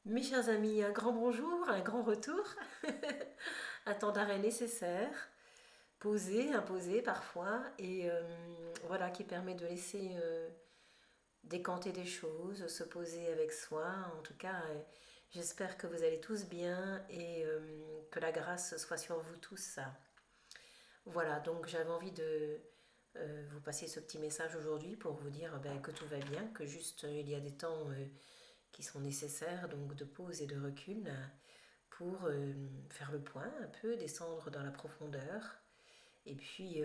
Mes chers amis, un grand bonjour, un grand retour. Un temps d'arrêt nécessaire, posé, imposé parfois, et voilà qui permet de laisser décanter des choses, se poser avec soi. En tout cas, j'espère que vous allez tous bien et que la grâce soit sur vous tous. Voilà, donc j'avais envie de vous passer ce petit message aujourd'hui pour vous dire que tout va bien, que juste il y a des temps qui sont nécessaires, donc de pause et de recul pour faire le point un peu, descendre dans la profondeur et puis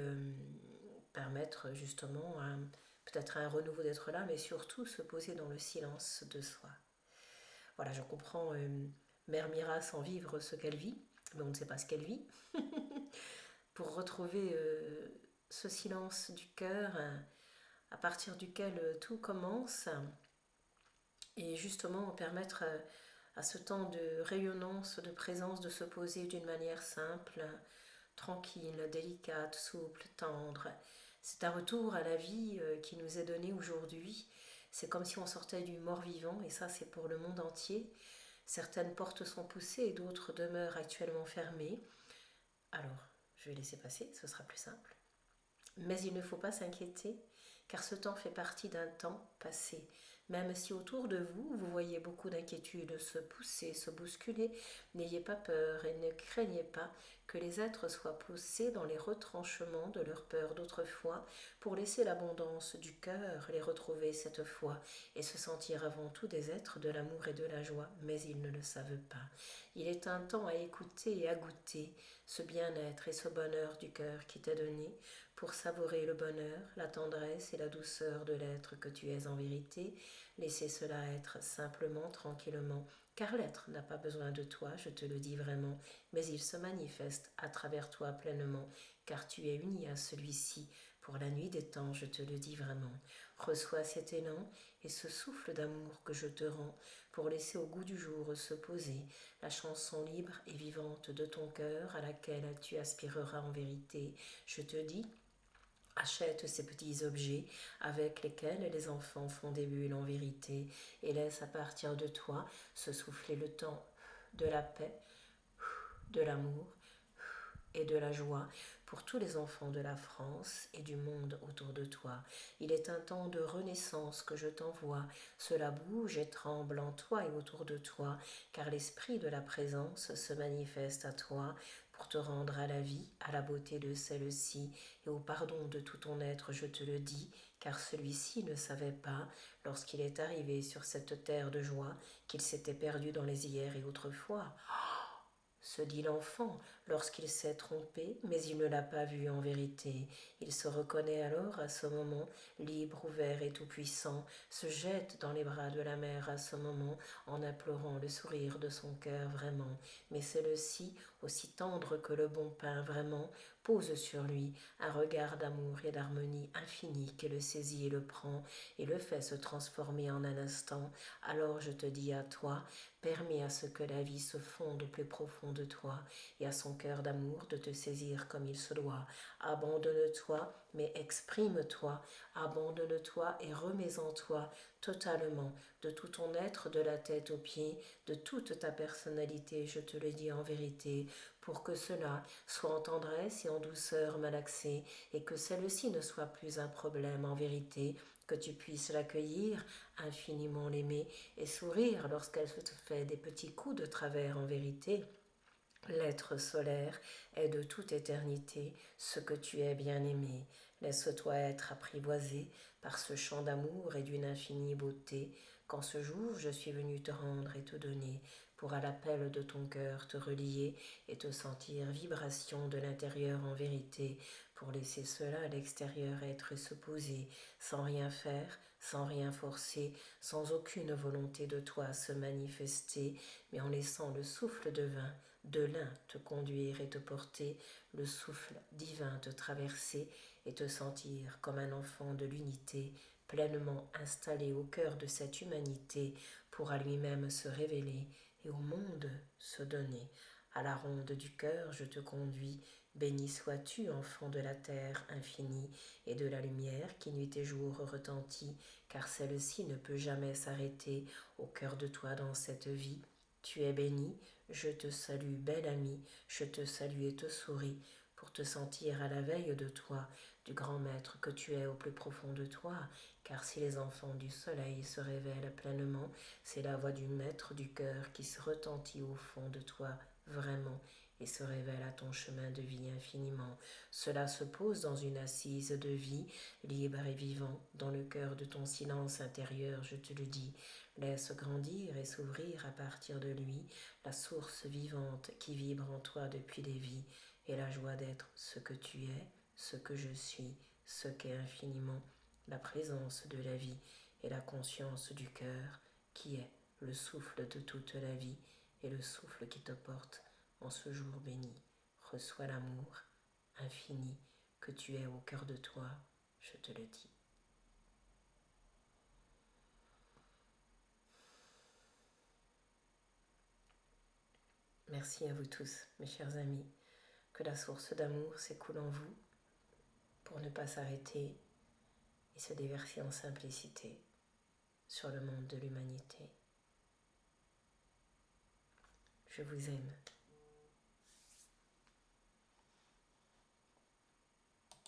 permettre justement peut-être un renouveau d'être là, mais surtout se poser dans le silence de soi. Voilà, je comprends Mère Mira sans vivre ce qu'elle vit, mais on ne sait pas ce qu'elle vit. Pour retrouver ce silence du cœur à partir duquel tout commence et justement permettre à ce temps de rayonnance, de présence, de se poser d'une manière simple, tranquille, délicate, souple, tendre. C'est un retour à la vie qui nous est donné aujourd'hui. C'est comme si on sortait du mort-vivant, et ça c'est pour le monde entier. Certaines portes sont poussées et d'autres demeurent actuellement fermées. Alors, je vais laisser passer, ce sera plus simple. Mais il ne faut pas s'inquiéter, car ce temps fait partie d'un temps passé. Même si autour de vous, vous voyez beaucoup d'inquiétudes se pousser, se bousculer, n'ayez pas peur et ne craignez pas que les êtres soient poussés dans les retranchements de leur peur d'autrefois pour laisser l'abondance du cœur les retrouver cette fois et se sentir avant tout des êtres de l'amour et de la joie, mais ils ne le savent pas. Il est un temps à écouter et à goûter ce bien-être et ce bonheur du cœur qui t'est donné pour savourer le bonheur, la tendresse et la douceur de l'être que tu es en vérité. Laissez cela être simplement, tranquillement, car l'être n'a pas besoin de toi, je te le dis vraiment, mais il se manifeste à travers toi pleinement, car tu es uni à celui-ci. Pour la nuit des temps, je te le dis vraiment. Reçois cet élan et ce souffle d'amour que je te rends pour laisser au goût du jour se poser la chanson libre et vivante de ton cœur à laquelle tu aspireras en vérité. Je te dis, achète ces petits objets avec lesquels les enfants font des bulles en vérité et laisse à partir de toi se souffler le temps de la paix, de l'amour et de la joie pour tous les enfants de la France et du monde autour de toi. Il est un temps de renaissance que je t'envoie. Cela bouge et tremble en toi et autour de toi, car l'esprit de la présence se manifeste à toi pour te rendre à la vie, à la beauté de celle-ci et au pardon de tout ton être, je te le dis, car celui-ci ne savait pas, lorsqu'il est arrivé sur cette terre de joie, qu'il s'était perdu dans les hier et autrefois. Se dit l'enfant lorsqu'il s'est trompé, mais il ne l'a pas vu en vérité. Il se reconnaît alors à ce moment, libre, ouvert et tout-puissant, se jette dans les bras de la mère à ce moment, en implorant le sourire de son cœur vraiment. Mais celle-ci, aussi tendre que le bon pain vraiment, pose sur lui un regard d'amour et d'harmonie infinie qui le saisit et le prend, et le fait se transformer en un instant. Alors je te dis à toi, permets à ce que la vie se fonde au plus profond de toi et à son cœur d'amour de te saisir comme il se doit. Abandonne-toi, mais exprime-toi. Abandonne-toi et remets en toi totalement de tout ton être, de la tête aux pieds, de toute ta personnalité, je te le dis en vérité, pour que cela soit en tendresse et en douceur malaxée et que celle-ci ne soit plus un problème en vérité, que tu puisses l'accueillir, infiniment l'aimer et sourire lorsqu'elle se fait des petits coups de travers en vérité. L'être solaire est de toute éternité ce que tu es bien-aimé. Laisse-toi être apprivoisé par ce chant d'amour et d'une infinie beauté, qu'en ce jour je suis venu te rendre et te donner, pour à l'appel de ton cœur te relier et te sentir vibration de l'intérieur en vérité, pour laisser cela à l'extérieur être et se poser, sans rien faire, sans rien forcer, sans aucune volonté de toi se manifester, mais en laissant le souffle de l'un te conduire et te porter, le souffle divin te traverser et te sentir comme un enfant de l'unité, pleinement installé au cœur de cette humanité pour à lui-même se révéler et au monde se donner. À la ronde du cœur je te conduis, Béni sois-tu, enfant de la terre infinie et de la lumière qui nuit et jour retentit, car celle-ci ne peut jamais s'arrêter au cœur de toi dans cette vie. Tu es béni, je te salue, belle amie, je te salue et te souris, pour te sentir à la veille de toi, du grand maître que tu es au plus profond de toi, car si les enfants du soleil se révèlent pleinement, c'est la voix du maître du cœur qui se retentit au fond de toi vraiment et se révèle à ton chemin de vie infiniment. Cela se pose dans une assise de vie, libre et vivant, dans le cœur de ton silence intérieur, je te le dis. Laisse grandir et s'ouvrir à partir de lui la source vivante qui vibre en toi depuis des vies, et la joie d'être ce que tu es, ce que je suis, ce qu'est infiniment la présence de la vie et la conscience du cœur, qui est le souffle de toute la vie et le souffle qui te porte en ce jour béni. Reçois l'amour infini que tu es au cœur de toi, je te le dis. Merci à vous tous, mes chers amis, que la source d'amour s'écoule en vous pour ne pas s'arrêter et se déverser en simplicité sur le monde de l'humanité. Je vous aime.